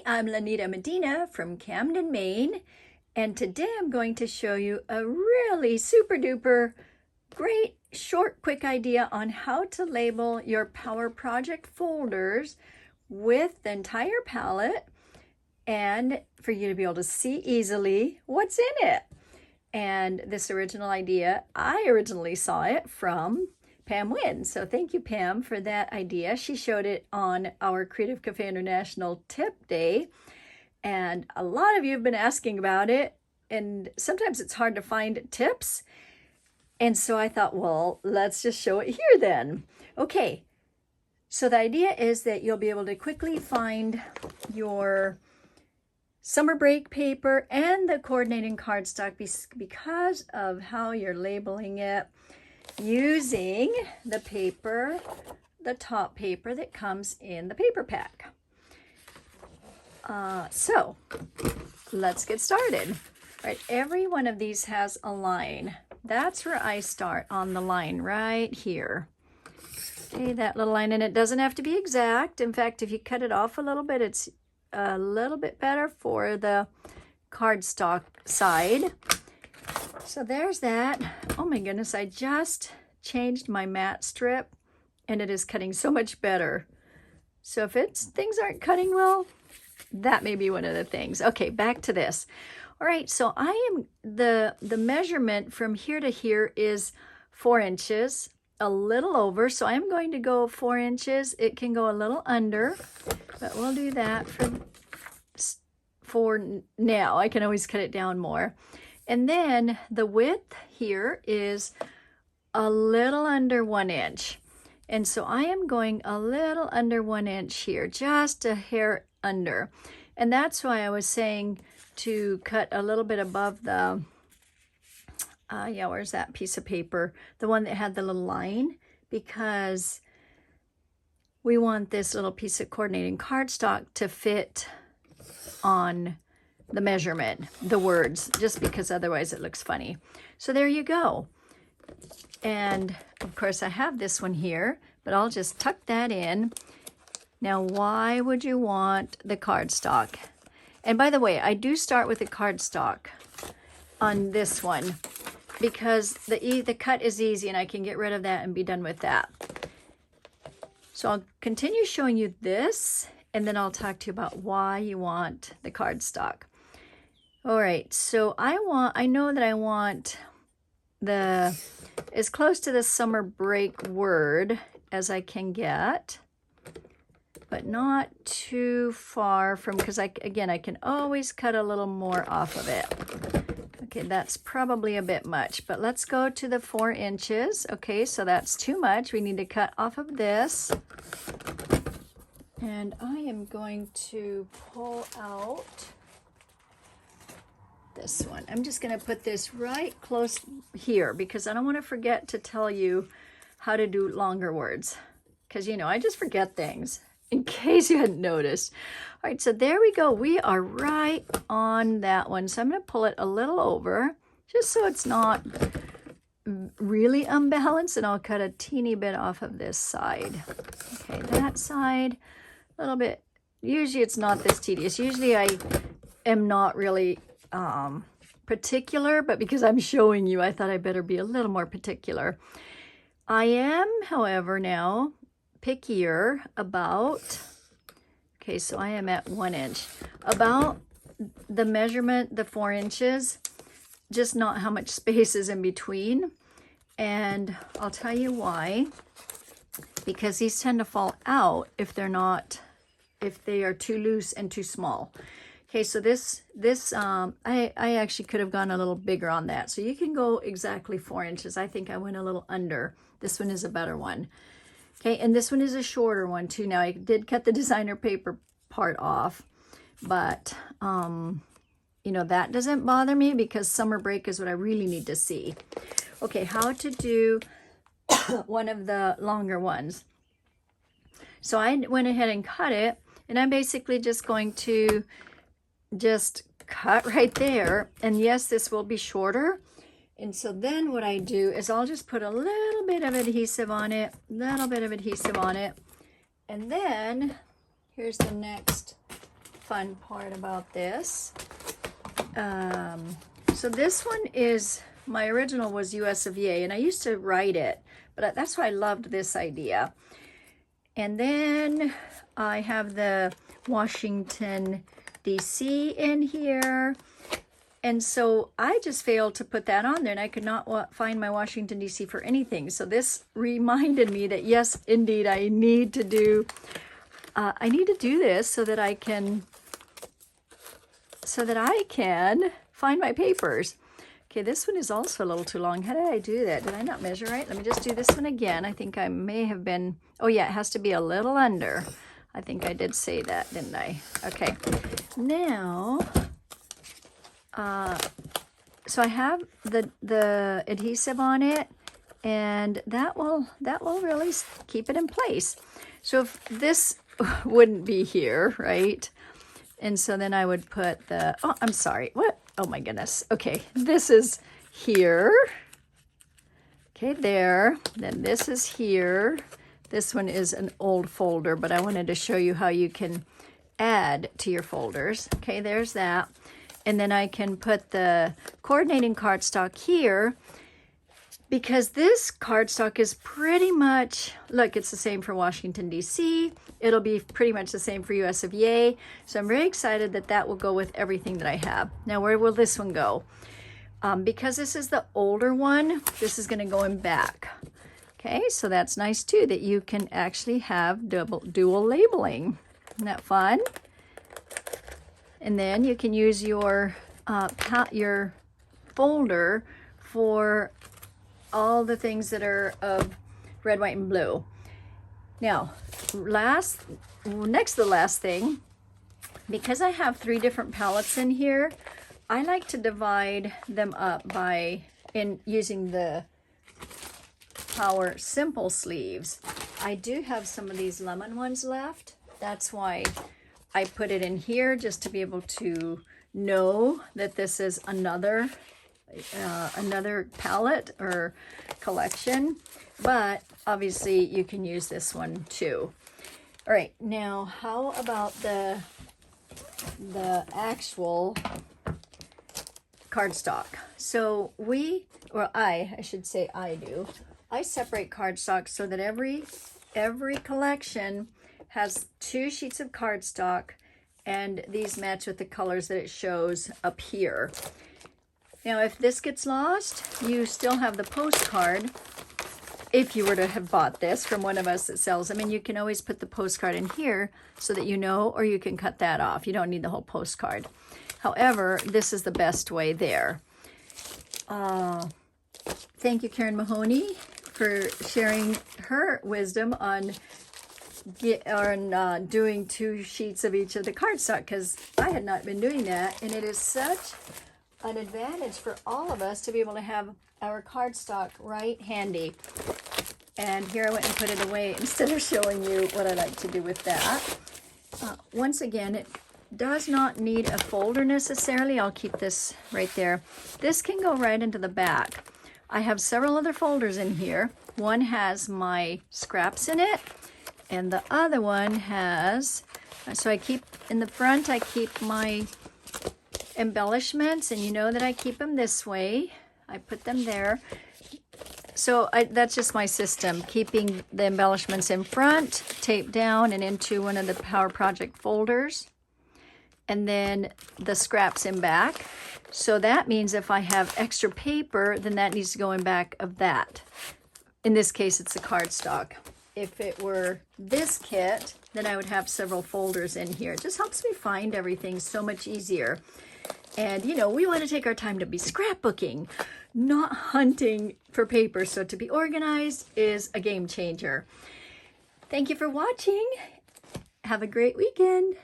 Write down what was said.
I'm Lanita Medina from Camden, Maine, and today I'm going to show you a really super duper great short quick idea on how to label your Power Project folders with the entire palette and for you to be able to see easily what's in it. And this original idea, I originally saw it from Pam Wynn. So thank you, Pam, for that idea. She showed it on our Creative Cafe International Tip Day. And a lot of you have been asking about it. And sometimes it's hard to find tips. And so I thought, well, let's just show it here then. Okay, so the idea is that you'll be able to quickly find your summer break paper and the coordinating cardstock because of how you're labeling it using the paper, the top paper that comes in the paper pack. So let's get started. All right, every one of these has a line. That's where I start, on the line right here. Okay, that little line, and it doesn't have to be exact. In fact, if you cut it off a little bit, it's a little bit better for the cardstock side. So there's that. Oh my goodness, I just changed my matte strip and it is cutting so much better. So if things aren't cutting well, that may be one of the things. Okay, back to this. All right, so the measurement from here to here is 4 inches, a little over. So I'm going to go 4 inches. It can go a little under, but we'll do that for now. I can always cut it down more. And then the width here is a little under 1 inch. And so I am going a little under 1 inch here, just a hair under. And that's why I was saying to cut a little bit above the, where's that piece of paper? The one that had the little line, because we want this little piece of coordinating cardstock to fit on the measurement, the words, just because otherwise it looks funny. So there you go. And of course I have this one here, but I'll just tuck that in. Now, why would you want the cardstock? And by the way, I do start with the cardstock on this one because the cut is easy and I can get rid of that and be done with that. So I'll continue showing you this and then I'll talk to you about why you want the cardstock. All right, so I know that I want as close to the summer break word as I can get, but not too far from, because I can always cut a little more off of it. Okay, that's probably a bit much, but let's go to the 4 inches. Okay, so that's too much. We need to cut off of this. And I am going to pull out this one. I'm just going to put this right close here because I don't want to forget to tell you how to do longer words, because I just forget things, in case you hadn't noticed. All right, so there we go. We are right on that one. So I'm going to pull it a little over just so it's not really unbalanced, and I'll cut a teeny bit off of this side. Okay, that side, a little bit. Usually it's not this tedious. Usually I am not really particular, but because I'm showing you, I thought I better be a little more particular. I am, however, now pickier about, okay, so I am at 1 inch, about the measurement, the 4 inches, just not how much space is in between. And I'll tell you why, because these tend to fall out if they are too loose and too small. Okay, so this I actually could have gone a little bigger on that. So you can go exactly 4 inches. I think I went a little under. This one is a better one. Okay, and this one is a shorter one too. Now, I did cut the designer paper part off, but that doesn't bother me because summer break is what I really need to see. Okay, how to do one of the longer ones. So I went ahead and cut it, and I'm basically just going to just cut right there. And yes, this will be shorter. And so then what I do is I'll just put a little bit of adhesive on it, and then here's the next fun part about this. So this one is, my original was US of A, and I used to write it, but that's why I loved this idea. And then I have the Washington, D.C. in here. And so I just failed to put that on there, and I could not find my Washington, D.C. for anything. So this reminded me that, yes, indeed, I need to do this so that I can find my papers. Okay, this one is also a little too long. How did I do that? Did I not measure right? Let me just do this one again. I think I may have been, oh yeah, it has to be a little under. I think I did say that, didn't I? Okay, now, so I have the adhesive on it, and that will really keep it in place. So if this wouldn't be here, right? And so then I would put the, oh, I'm sorry, what? Oh my goodness. Okay, this is here. Okay, there. Then this is here. This one is an old folder, but I wanted to show you how you can add to your folders. Okay, there's that. And then I can put the coordinating cardstock here, because this cardstock is pretty much, look, it's the same for Washington, D.C. It'll be pretty much the same for US of A. So I'm very excited that that will go with everything that I have. Now, where will this one go? Because this is the older one, this is going to go in back. Okay, so that's nice too, that you can actually have dual labeling. Isn't that fun? And then you can use your folder for all the things that are of red, white, and blue. Now, next to the last thing, because I have 3 different palettes in here, I like to divide them up in using the Power Simple sleeves. I do have some of these lemon ones left. That's why I put it in here, just to be able to know that this is another palette or collection, but obviously you can use this one too. All right, now how about the actual cardstock? So I should say I do. I separate cardstock so that every collection has 2 sheets of cardstock, and these match with the colors that it shows up here. Now, if this gets lost, you still have the postcard. If you were to have bought this from one of us that sells them, and you can always put the postcard in here so that you know, or you can cut that off. You don't need the whole postcard. However, this is the best way there. Thank you, Karen Mahoney, for sharing her wisdom on doing 2 sheets of each of the cardstock, because I had not been doing that, and it is such an advantage for all of us to be able to have our cardstock right handy. And here I went and put it away instead of showing you what I like to do with that. Once again, it does not need a folder necessarily. I'll keep this right there. This can go right into the back. I have several other folders in here. One has my scraps in it, and the other one has, so I keep, in the front I keep my embellishments, and you know that I keep them this way. I put them there. So that's just my system, keeping the embellishments in front, taped down and into one of the Power Project folders, and then the scraps in back. So that means if I have extra paper, then that needs to go in back of that. In this case, it's the cardstock. If it were this kit, then I would have several folders in here. It just helps me find everything so much easier. And, you know, we want to take our time to be scrapbooking, not hunting for paper. So to be organized is a game changer. Thank you for watching. Have a great weekend.